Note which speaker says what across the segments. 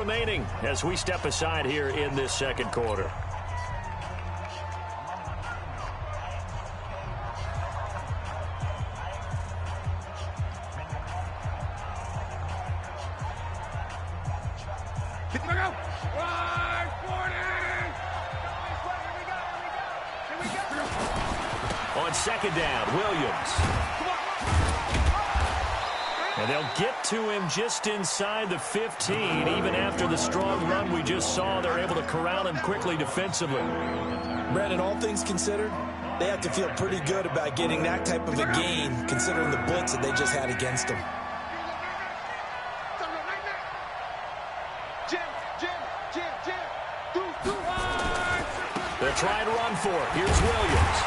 Speaker 1: remaining as we step aside here in this second quarter. On second down, Williams. And they'll get to him just inside the 15. Even after the strong run we just saw, they're able to corral him quickly defensively.
Speaker 2: Brandon, all things considered, they have to feel pretty good about getting that type of a gain, considering the blitz that they just had against them.
Speaker 1: They'll try and run for it. Here's Williams.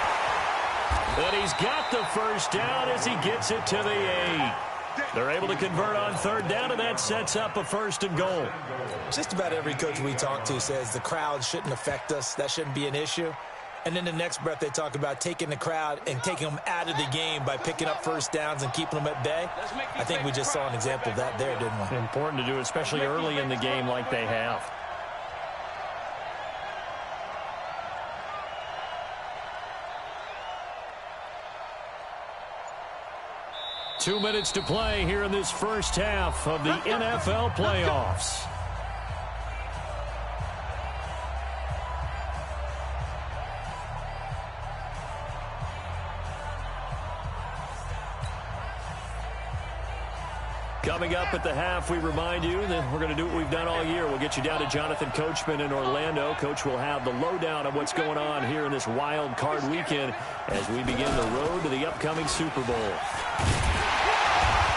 Speaker 1: And he's got the first down as he gets it to the 8. They're able to convert on third down, and that sets up a 1st and goal.
Speaker 2: Just about every coach we talk to says the crowd shouldn't affect us. That shouldn't be an issue. And then the next breath they talk about taking the crowd and taking them out of the game by picking up first downs and keeping them at bay. I think we just saw an example of that there, didn't we?
Speaker 1: Important to do, especially early in the game like they have. Two minutes to play here in this first half of the NFL playoffs. Coming up at the half, we remind you that we're going to do what we've done all year. We'll get you down to Jonathan Coachman in Orlando. Coach will have the lowdown of what's going on here in this wild card weekend as we begin the road to the upcoming Super Bowl.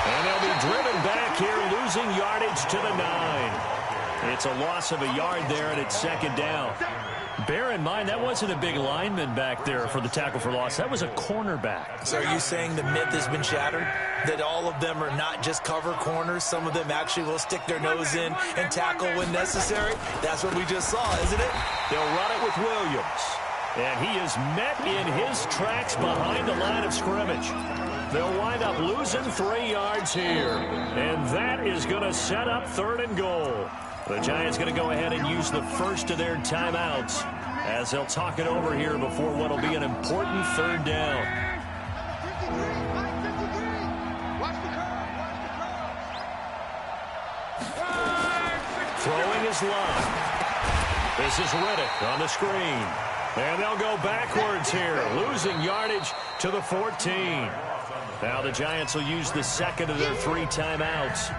Speaker 1: And they'll be driven back here, losing yardage to the 9. It's a loss of a yard there, and it's second down. Bear in mind, that wasn't a big lineman back there for the tackle for loss. That was a cornerback.
Speaker 2: So are you saying the myth has been shattered? That all of them are not just cover corners? Some of them actually will stick their nose in and tackle when necessary? That's what we just saw, isn't it?
Speaker 1: They'll run it with Williams. And he is met in his tracks behind the line of scrimmage. They'll wind up losing 3 yards here. And that is going to set up 3rd and goal. The Giants going to go ahead and use the first of their timeouts as they'll talk it over here before what will be an important 3rd down. Throwing his line. This is Riddick on the screen. And they'll go backwards here, losing yardage to the 14. Now the Giants will use the second of their 3 timeouts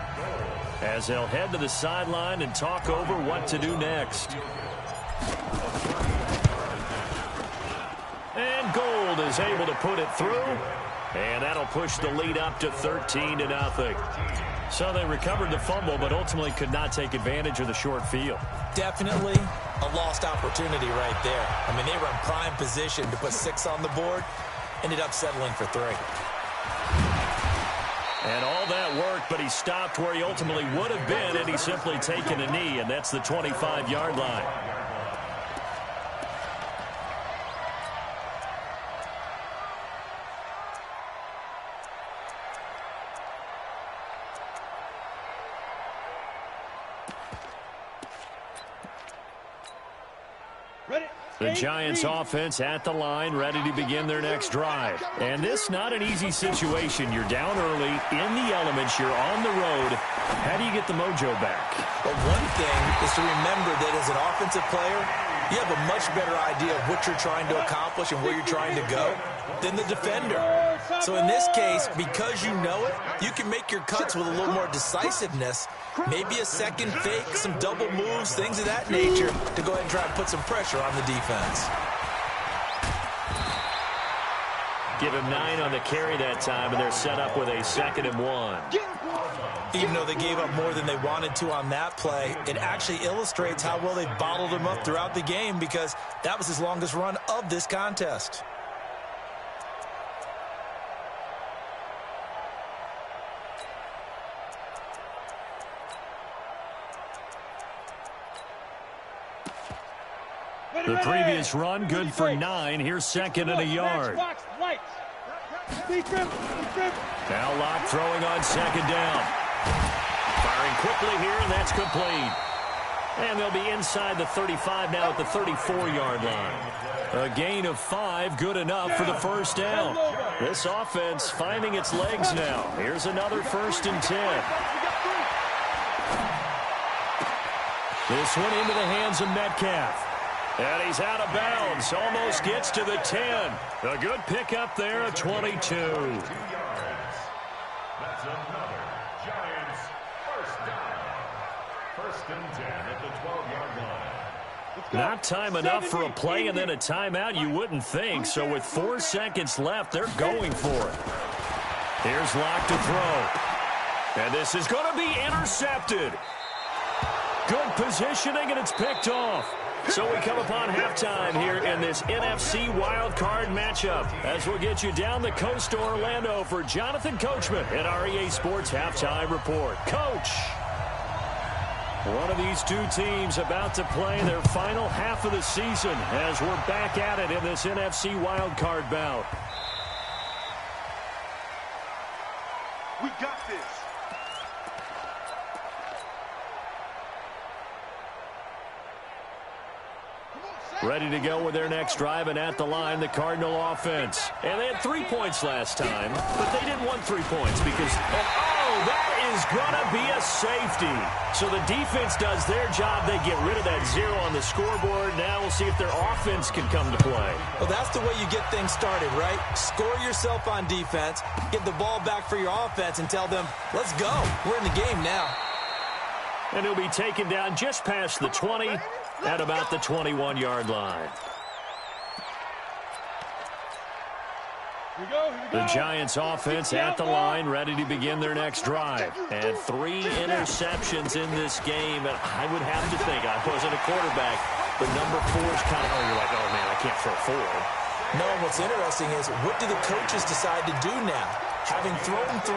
Speaker 1: as they'll head to the sideline and talk over what to do next. And Gold is able to put it through, and that'll push the lead up to 13-0. So they recovered the fumble, but ultimately could not take advantage of the short field.
Speaker 2: Definitely a lost opportunity right there. I mean, they were in prime position to put 6 on the board, ended up settling for 3.
Speaker 1: And all that work, but he stopped where he ultimately would have been, and he's simply taken a knee, and that's the 25-yard line. The Giants offense at the line, ready to begin their next drive. And this not an easy situation. You're down early, in the elements, you're on the road. How do you get the mojo back?
Speaker 2: Well, one thing is to remember that as an offensive player, you have a much better idea of what you're trying to accomplish and where you're trying to go than the defender. So in this case, because you know it, you can make your cuts with a little more decisiveness. Maybe a second fake, some double moves, things of that nature to go ahead and try and put some pressure on the defense.
Speaker 1: Give him 9 on the carry that time, and they're set up with a 2nd and 1.
Speaker 2: Even though they gave up more than they wanted to on that play, it actually illustrates how well they bottled him up throughout the game because that was his longest run of this contest.
Speaker 1: The previous run, good for 9. Here's 2nd and a yard. Now Locke throwing on 2nd down. Firing quickly here, and that's complete. they'll be inside the 35 now at the 34-yard line. A gain of 5, good enough for the first down. This offense finding its legs now. Here's another 1st and 10. This one into the hands of Metcalf. And he's out of bounds. Almost gets to the 10. A good pickup there at 22.
Speaker 3: That's another Giants first down. 1st and 10 at the 12-yard line.
Speaker 1: Not time enough for a play and then a timeout, you wouldn't think. So with 4 seconds left, they're going for it. Here's Locke to throw. And this is going to be intercepted. Good positioning, and it's picked off. So we come upon halftime here in this NFC wildcard matchup as we'll get you down the coast to Orlando for Jonathan Coachman at our EA Sports Halftime Report. Coach, one of these two teams about to play their final half of the season as we're back at it in this NFC wildcard bout.
Speaker 4: We got this.
Speaker 1: Ready to go with their next drive, and at the line, the Cardinal offense. And they had 3 points last time, but they didn't want 3 points because, that is going to be a safety. So the defense does their job. They get rid of that 0 on the scoreboard. Now we'll see if their offense can come to play.
Speaker 2: Well, that's the way you get things started, right? Score yourself on defense, get the ball back for your offense, and tell them, let's go. We're in the game now.
Speaker 1: And he'll be taken down just past the 20 at about the 21-yard line. The Giants offense at the line, ready to begin their next drive. And 3 interceptions in this game. And I would have to think, I wasn't a quarterback, but number 4 is kind of, you're like, oh, man, I can't throw 4.
Speaker 2: No, what's interesting is what do the coaches decide to do now? Having thrown 3,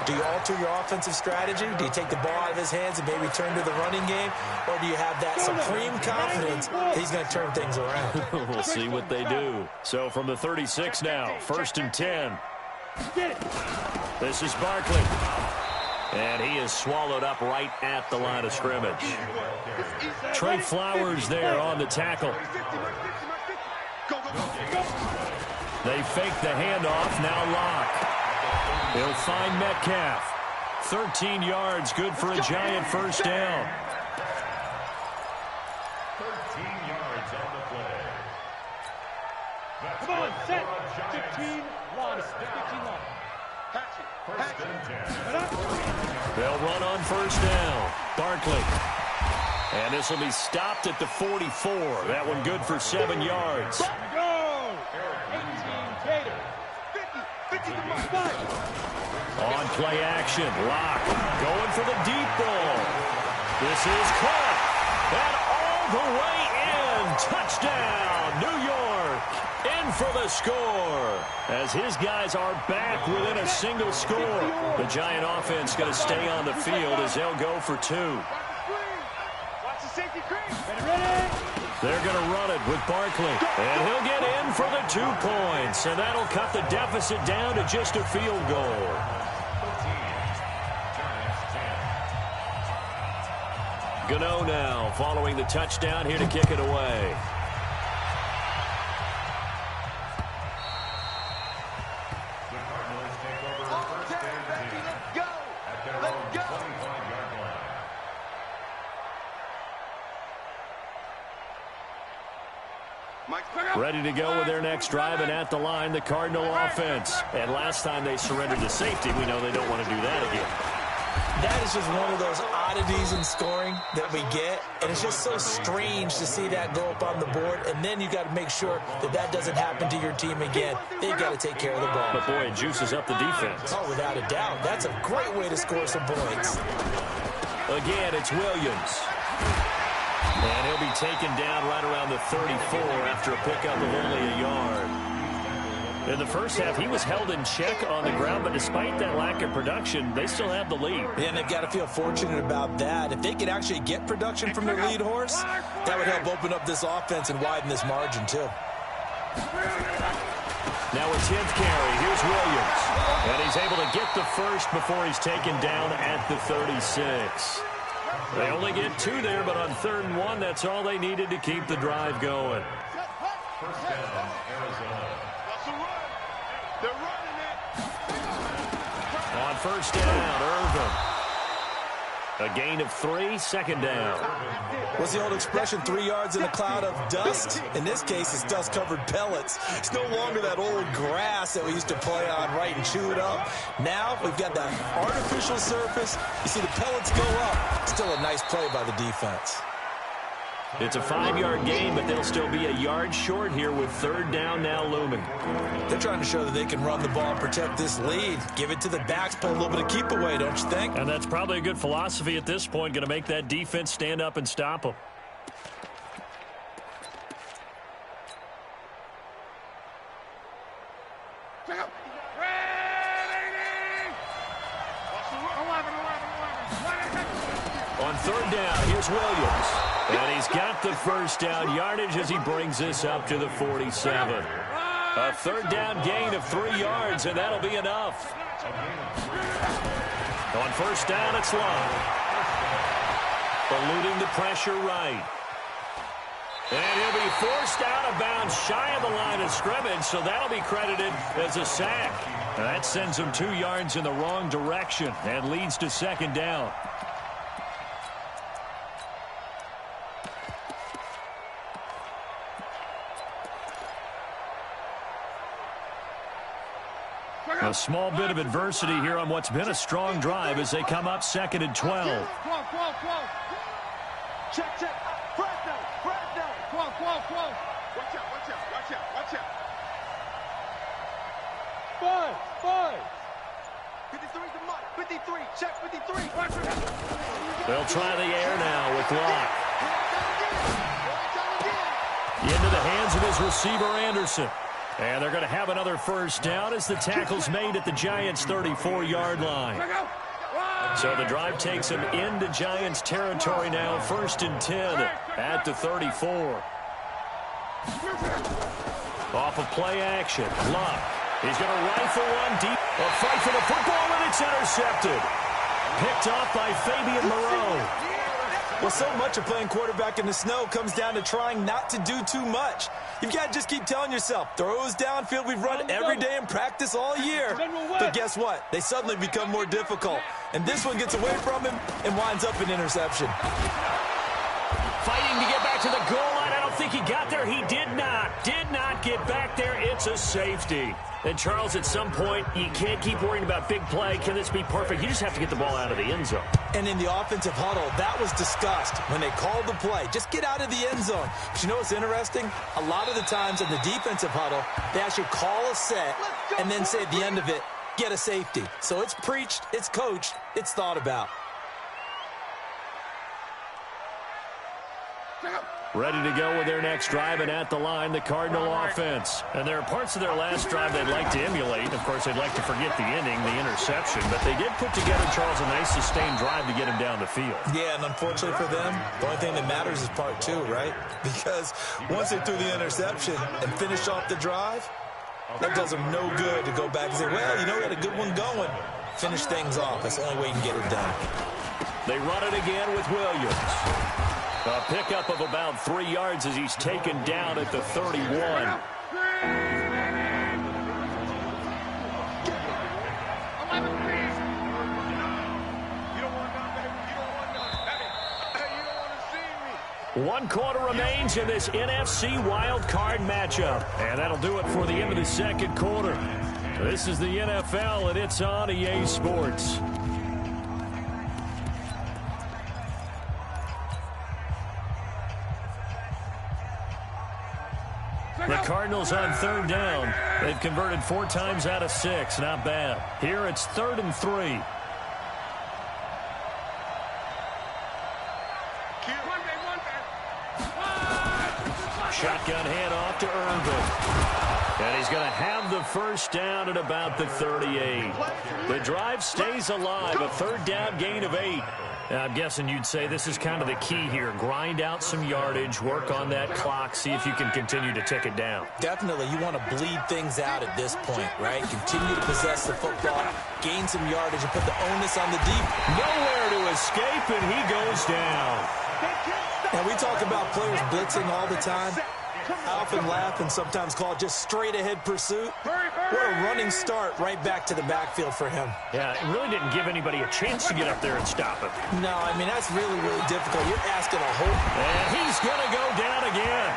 Speaker 2: do you alter your offensive strategy? Do you take the ball out of his hands and maybe turn to the running game? Or do you have that supreme confidence that he's going to turn things around?
Speaker 1: We'll see what they do. So from the 36 now, 1st and 10. This is Barkley. And he is swallowed up right at the line of scrimmage. Trey Flowers there on the tackle. They fake the handoff, now Locke. He'll find Metcalf. 13 yards, good for a Giant first down.
Speaker 3: 13 yards on the play.
Speaker 4: Come on, set. 15 line. 15 line.
Speaker 3: First and 10.
Speaker 1: They'll run on first down. Barkley. And this will be stopped at the 44. That one good for 7 yards.
Speaker 4: Go! 18 Gator. 50 to my side.
Speaker 1: On play action, Locke going for the deep ball. This is caught. And all the way in. Touchdown, New York. In for the score. As his guys are back within a single score. The Giant offense going to stay on the field as they'll go for 2.
Speaker 4: Watch the safety creep. Ready?
Speaker 1: They're going to run it with Barkley. And he'll get in for the 2 points. And that'll cut the deficit down to just a field goal. Gano now following the touchdown here to kick it away.
Speaker 3: The Cardinals take over first and 10 at their own 25-yard line.
Speaker 1: Ready to go with their next drive, and at the line, the Cardinal offense. And last time they surrendered to safety, we know they don't want to do that again.
Speaker 2: That is just one of those oddities in scoring that we get, and it's just so strange to see that go up on the board, and then you got to make sure that that doesn't happen to your team again. They've got to take care of the ball.
Speaker 1: But, boy, it juices up the defense.
Speaker 2: Oh, without a doubt. That's a great way to score some points.
Speaker 1: Again, it's Williams. And he'll be taken down right around the 34 after a pickup of only a yard. In the first half, he was held in check on the ground, but despite that lack of production, they still have the lead.
Speaker 2: Yeah, and they've got to feel fortunate about that. If they could actually get production from their lead horse, that would help open up this offense and widen this margin, too.
Speaker 1: Now a 10th carry. Here's Williams. And he's able to get the first before he's taken down at the 36. They only get 2 there, but on 3rd and 1, that's all they needed to keep the drive going.
Speaker 3: First down, Arizona.
Speaker 4: They're running it.
Speaker 1: On 1st down, Irvin. A gain of 3, 2nd down.
Speaker 2: What's the old expression, 3 yards in a cloud of dust? In this case, it's dust-covered pellets. It's no longer that old grass that we used to play on, right, and chew it up. Now we've got that artificial surface. You see the pellets go up. Still a nice play by the defense.
Speaker 1: It's a 5-yard gain, but they'll still be a yard short here with 3rd down now looming.
Speaker 2: They're trying to show that they can run the ball and protect this lead. Give it to the backs, play a little bit of keep away, don't you think?
Speaker 1: And that's probably a good philosophy at this point, going to make that defense stand up and stop them. On 3rd down, here's Williams. And he's got the 1st down yardage as he brings this up to the 47. A 3rd down gain of 3 yards, and that'll be enough. On 1st down, it's Long. Eluding the pressure right. And he'll be forced out of bounds shy of the line of scrimmage, so that'll be credited as a sack. And that sends him 2 yards in the wrong direction and leads to 2nd down. A small bit of adversity here on what's been a strong drive as they come up 2nd and 12.
Speaker 4: Check. Fresno. Close. Watch out. 5. 53 to Mike. 53. Check 53.
Speaker 1: They'll try the air now with Locke. Into the hands of his receiver, Anderson. And they're going to have another 1st down as the tackle's made at the Giants' 34-yard line. So the drive takes them into Giants territory now, 1st and 10 at the 34. Off of play action, Locke. He's going to rifle one deep. A fight for the football, and it's intercepted. Picked off by Fabian Moreau.
Speaker 2: Well, so much of playing quarterback in the snow comes down to trying not to do too much. You've got to just keep telling yourself, throws downfield we've run every day in practice all year. But guess what? They suddenly become more difficult. And this one gets away from him and winds up an interception.
Speaker 1: Fighting to get back to the goal line. I don't think he got there. He did not get back there. It's a safety. And, Charles, at some point, you can't keep worrying about big play. Can this be perfect? You just have to get the ball out of the end zone.
Speaker 2: And in the offensive huddle, that was discussed when they called the play. Just get out of the end zone. But you know what's interesting? A lot of the times in the defensive huddle, they actually call a set and then say at the end of it, get a safety. So it's preached, it's coached, it's thought about.
Speaker 1: Ready to go with their next drive, and at the line, the Cardinal offense. And there are parts of their last drive they'd like to emulate. Of course, they'd like to forget the inning, the interception. But they did put together, Charles, a nice sustained drive to get him down the field.
Speaker 2: Yeah, and unfortunately for them, the only thing that matters is part 2, right? Because once they threw the interception and finished off the drive, that does them no good to go back and say, well, you know, we had a good one going. Finish things off. That's the only way you can get it done.
Speaker 1: They run it again with Williams. A pickup of about 3 yards as he's taken down at the 31. One quarter remains in this NFC wild card matchup. And that'll do it for the end of the 2nd quarter. This is the NFL, and it's on EA Sports. The Cardinals on 3rd down. They've converted 4 times out of 6. Not bad. Here it's 3rd and 3. Shotgun handoff to Irvin. And he's going to have the 1st down at about the 38. The drive stays alive. A 3rd down gain of 8. I'm guessing you'd say this is kind of the key here. Grind out some yardage, work on that clock, see if you can continue to tick it down.
Speaker 2: Definitely. You want to bleed things out at this point, right? Continue to possess the football, gain some yardage, and put the onus on the deep.
Speaker 1: Nowhere to escape, and he goes down.
Speaker 2: And we talk about players blitzing all the time. I often laugh and sometimes call it just straight-ahead pursuit. What a running start right back to the backfield for him.
Speaker 1: Yeah, it really didn't give anybody a chance to get up there and stop him.
Speaker 2: No, I mean, that's really, really difficult. You're asking a whole...
Speaker 1: And he's going to go down again.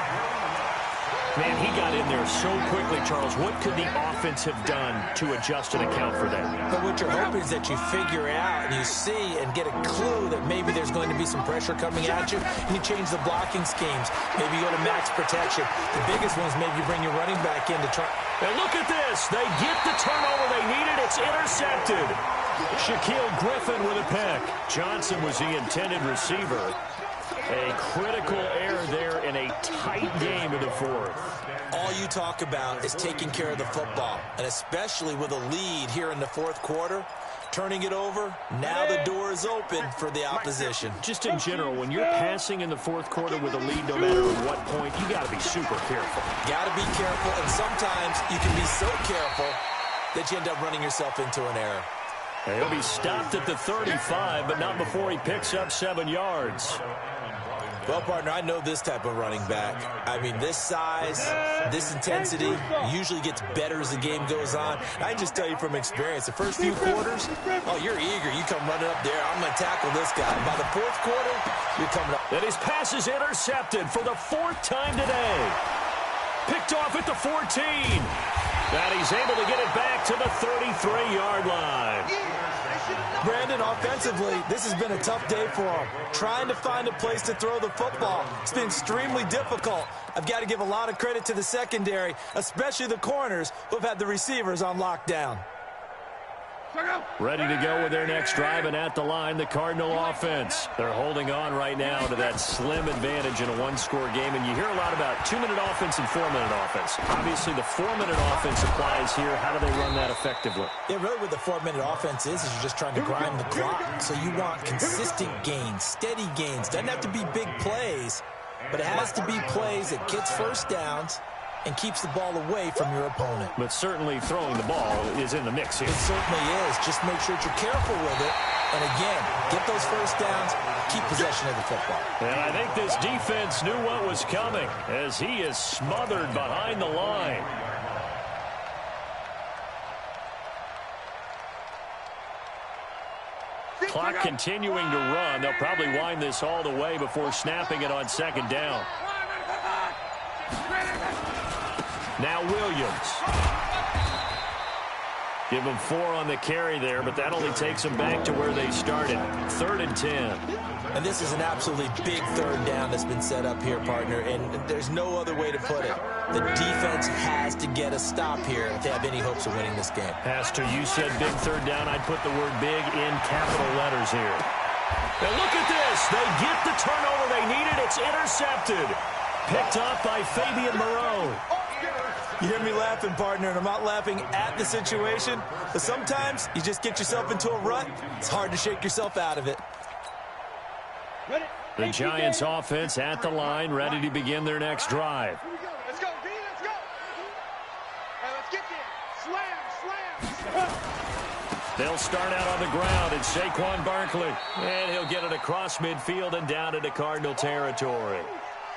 Speaker 1: Man, he got in there so quickly, Charles. What could the offense have done to adjust and account for that?
Speaker 2: But what you're hoping is that you figure out and you see and get a clue that maybe there's going to be some pressure coming at you, and you change the blocking schemes. Maybe you go to max protection. The biggest one is maybe you bring your running back in to try.
Speaker 1: And look at this. They get the turnover they needed. It's intercepted. Shaquille Griffin with a pick. Johnson was the intended receiver. A critical error there in a tight game in the fourth.
Speaker 2: All you talk about is taking care of the football, and especially with a lead here in the fourth quarter, turning it over, now the door is open for the opposition.
Speaker 1: Just in general, when you're passing in the fourth quarter with a lead, no matter at what point, you got to be super careful.
Speaker 2: Got to be careful, and sometimes you can be so careful that you end up running yourself into an error.
Speaker 1: He'll be stopped at the 35, but not before he picks up 7 yards.
Speaker 2: Well, partner, I know this type of running back. I mean, this size, this intensity usually gets better as the game goes on. I can just tell you from experience, the first few quarters, oh, you're eager. You come running up there. I'm going to tackle this guy. By the fourth quarter, you're coming up.
Speaker 1: And his pass is intercepted for the 4th time today. Picked off at the 14. And he's able to get it back to the 33-yard line.
Speaker 2: Brandon, offensively, this has been a tough day for him. Trying to find a place to throw the football. It's been extremely difficult. I've got to give a lot of credit to the secondary, especially the corners who have had the receivers on lockdown.
Speaker 1: Ready to go with their next drive, and at the line, the Cardinal offense. They're holding on right now to that slim advantage in a one-score game, and you hear a lot about 2-minute offense and 4-minute offense. Obviously, the 4-minute offense applies here. How do they run that effectively?
Speaker 2: Yeah, really what the 4-minute offense is you're just trying to grind the clock. So you want consistent gains, steady gains. Doesn't have to be big plays, but it has to be plays that gets first downs and keeps the ball away from your opponent.
Speaker 1: But certainly throwing the ball is in the mix here.
Speaker 2: It certainly is. Just make sure that you're careful with it. And again, get those first downs, keep possession of the football.
Speaker 1: And I think this defense knew what was coming as he is smothered behind the line. Clock continuing to run. They'll probably wind this all the way before snapping it on 2nd down. Now Williams. Give them 4 on the carry there, but that only takes them back to where they started. 3rd and 10.
Speaker 2: And this is an absolutely big 3rd down that's been set up here, partner, and there's no other way to put it. The defense has to get a stop here if they have any hopes of winning this game.
Speaker 1: Has to. You said big 3rd down. I'd put the word big in capital letters here. Now look at this. They get the turnover they needed. It's intercepted. Picked up by Fabian Moreau.
Speaker 2: You hear me laughing, partner, and I'm not laughing at the situation, but sometimes you just get yourself into a rut. It's hard to shake yourself out of it.
Speaker 1: The Giants offense at the line, ready to begin their next drive.
Speaker 4: Let's go, D, let's go. Hey, let's get there. Slam.
Speaker 1: They'll start out on the ground. It's Saquon Barkley. And he'll get it across midfield and down into Cardinal territory.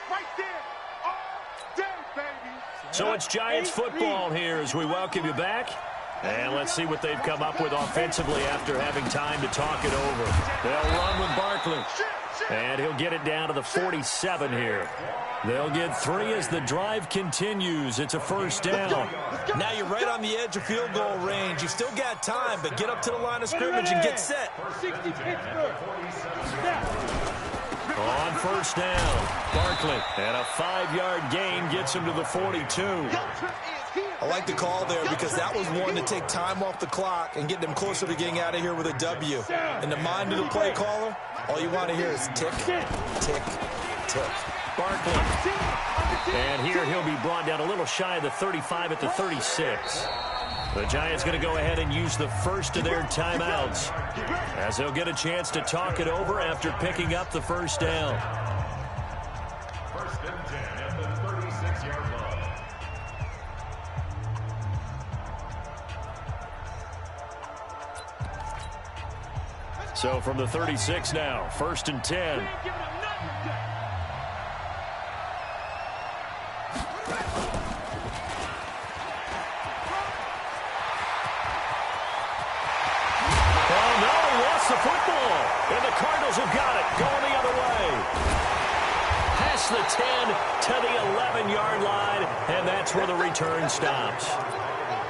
Speaker 4: Right there. All day, baby.
Speaker 1: So it's Giants football here as we welcome you back. And let's see what they've come up with offensively after having time to talk it over. They'll run with Barkley. And he'll get it down to the 47 here. They'll get 3 as the drive continues. It's a 1st down.
Speaker 2: Now you're right on the edge of field goal range. You've still got time, but get up to the line of scrimmage and get set.
Speaker 4: 60 Pittsburgh.
Speaker 1: On 1st down, Barkley. And a 5-yard gain gets him to the 42.
Speaker 2: I like the call there because that was one to take time off the clock and get them closer to getting out of here with a W. In the mind of the play caller, all you want to hear is tick, tick, tick.
Speaker 1: Barkley. And here he'll be brought down a little shy of the 35 at the 36. The Giants going to go ahead and use the first of their timeouts as they'll get a chance to talk it over after picking up the 1st down.
Speaker 3: 1st and 10 at the 36-yard line.
Speaker 1: So from the 36 now, 1st and 10. The football, and the Cardinals have got it, going the other way. Past the 10 to the 11-yard line, and that's where the return stops.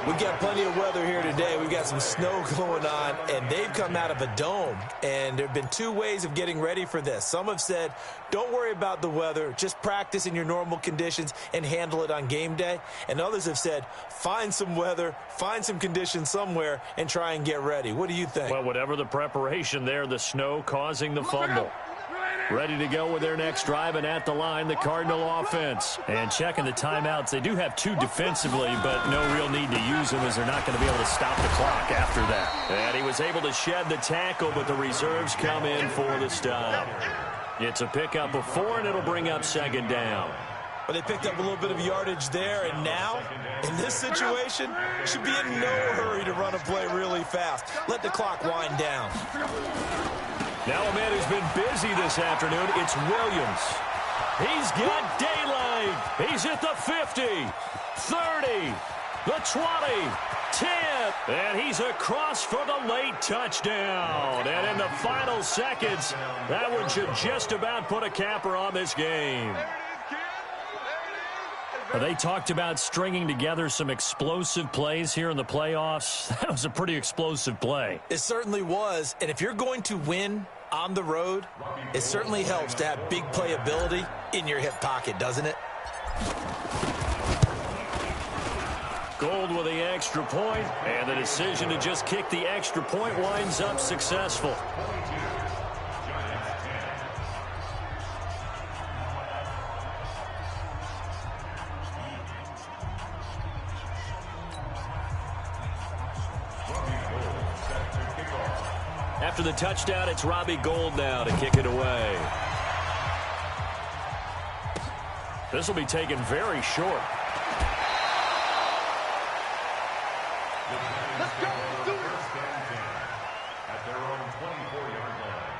Speaker 2: We've got plenty of weather here today. We've got some snow going on, and they've come out of a dome. And there have been two ways of getting ready for this. Some have said, don't worry about the weather. Just practice in your normal conditions and handle it on game day. And others have said, find some weather, find some conditions somewhere, and try and get ready. What do you think?
Speaker 1: Well, whatever the preparation there, the snow causing the fumble. Ready to go with their next drive, and at the line, the Cardinal offense. And checking the timeouts, they do have two defensively, but no real need to use them as they're not going to be able to stop the clock after that. And he was able to shed the tackle, but the reserves come in for the stop. It's a pickup of 4, and it'll bring up 2nd down.
Speaker 2: Well, they picked up a little bit of yardage there, and now, in this situation, should be in no hurry to run a play really fast. Let the clock wind down.
Speaker 1: Now a man who's been busy this afternoon, it's Williams. He's got daylight. He's at the 50, 30, the 20, 10, and he's across for the late touchdown. And in the final seconds, that one should just about put a capper on this game. They talked about stringing together some explosive plays here in the playoffs. That was a pretty explosive play.
Speaker 2: It certainly was. And if you're going to win on the road, it certainly helps to have big playability in your hip pocket, doesn't it?
Speaker 1: Gold with the extra point, and the decision to just kick the extra point winds up successful. After the touchdown, it's Robbie Gould now to kick it away. This will be taken very short.
Speaker 4: Let's go. Do it.
Speaker 3: At their own 24-yard line.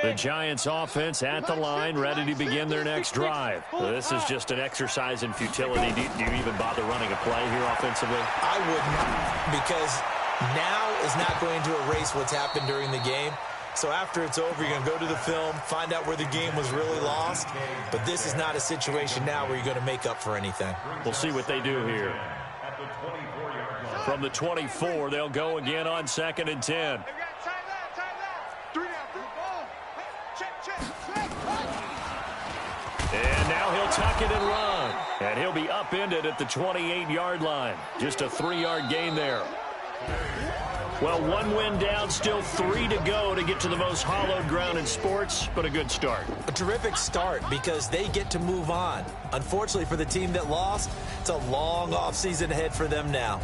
Speaker 1: The Giants offense at the line, ready to begin their next drive. This is just an exercise in futility. Do you even bother running a play here offensively?
Speaker 2: I wouldn't, because now is not going to erase what's happened during the game. So after it's over, you're going to go to the film, find out where the game was really lost. But this is not a situation now where you're going to make up for anything.
Speaker 1: We'll see what they do here. From the 24, they'll go again on 2nd and 10. And now he'll tuck it and run. And he'll be upended at the 28-yard line. Just a 3-yard gain there. Well, 1 win down, still 3 to go to get to the most hallowed ground in sports, but a good start.
Speaker 2: A terrific start because they get to move on. Unfortunately for the team that lost, it's a long offseason ahead for them now.